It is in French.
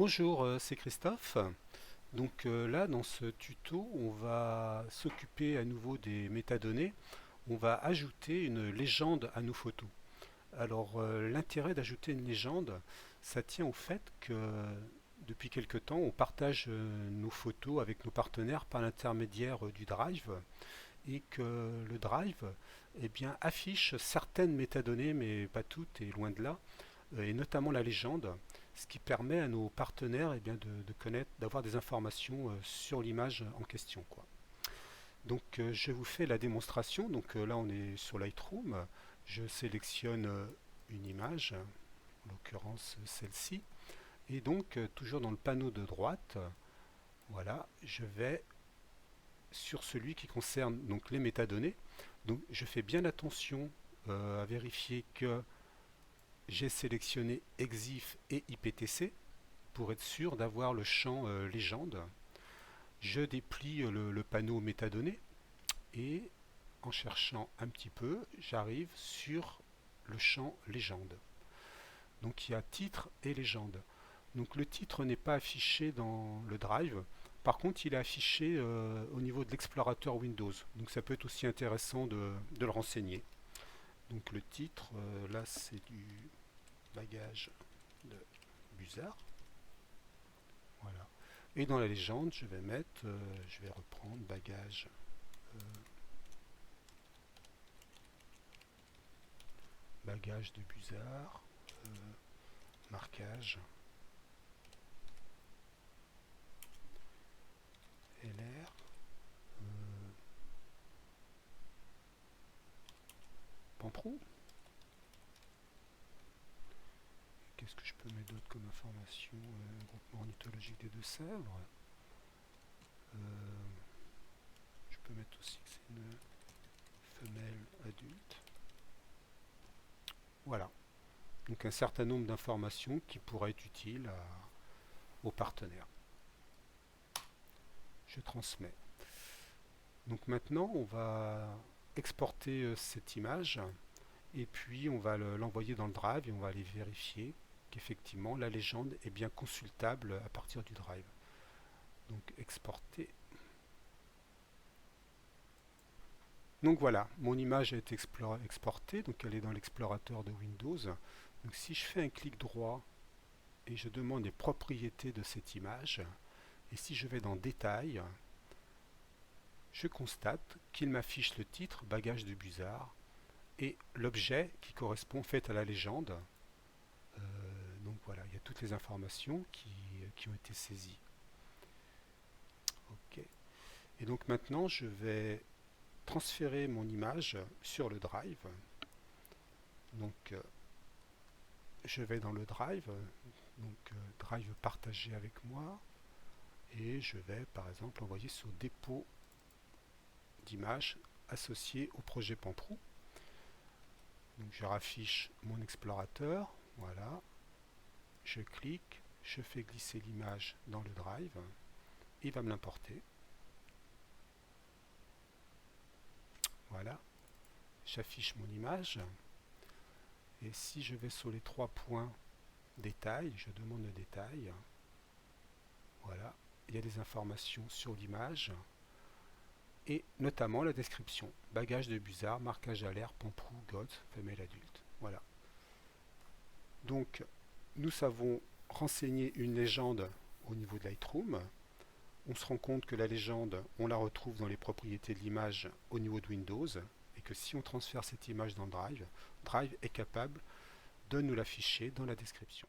Bonjour, c'est Christophe. Là, dans ce tuto, on va s'occuper à nouveau des métadonnées. On va ajouter une légende à nos photos. L'intérêt d'ajouter une légende, ça tient au fait que depuis quelque temps, on partage nos photos avec nos partenaires par l'intermédiaire du Drive et que le Drive affiche certaines métadonnées, mais pas toutes et loin de là, et notamment la légende, ce qui permet à nos partenaires de connaître, d'avoir des informations sur l'image en question, quoi. Je vous fais la démonstration. Là on est sur Lightroom, je sélectionne une image, en l'occurrence celle-ci, et toujours dans le panneau de droite, voilà, je vais sur celui qui concerne les métadonnées. Donc je fais bien attention à vérifier que j'ai sélectionné EXIF et IPTC pour être sûr d'avoir le champ légende. Je déplie le panneau métadonnées et en cherchant un petit peu, j'arrive sur le champ légende. Donc il y a titre et légende. Donc le titre n'est pas affiché dans le Drive. Par contre, il est affiché au niveau de l'explorateur Windows. Donc ça peut être aussi intéressant de le renseigner. Donc le titre, là c'est du bagage de Busard. Voilà. Et dans la légende, je vais mettre, je vais reprendre bagage de Busard, marquage LR, Pamprou. Qu'est-ce que je peux mettre d'autre comme information? Groupement ornithologique des Deux-Sèvres. Je peux mettre aussi que c'est une femelle adulte. Voilà. Donc un certain nombre d'informations qui pourraient être utiles aux partenaires. Je transmets. Donc maintenant, on va exporter cette image et puis on va l'envoyer dans le Drive et on va aller vérifier qu'effectivement la légende est bien consultable à partir du Drive. Donc exporter. Donc voilà, mon image a été exportée, donc elle est dans l'explorateur de Windows. Donc si je fais un clic droit et je demande les propriétés de cette image, et si je vais dans Détails, je constate qu'il m'affiche le titre Bagage de Busard et l'objet qui correspond en fait à la légende. Donc voilà, il y a toutes les informations qui ont été saisies. Ok. Et donc maintenant, je vais transférer mon image sur le Drive. Donc je vais dans le Drive, Drive partagé avec moi, et je vais par exemple envoyer sur dépôt d'images associé au projet Pamprou. Donc je raffiche mon explorateur, voilà, je clique, je fais glisser l'image dans le Drive, il va me l'importer. Voilà, j'affiche mon image, et si je vais sur les trois points détail, je demande le détail, voilà, il y a des informations sur l'image, et notamment la description. Bagage de Busard, marquage à l'air, Pamprou, goth, femelle adulte. Voilà. Donc, nous savons renseigner une légende au niveau de Lightroom. On se rend compte que la légende, on la retrouve dans les propriétés de l'image au niveau de Windows, et que si on transfère cette image dans Drive, Drive est capable de nous l'afficher dans la description.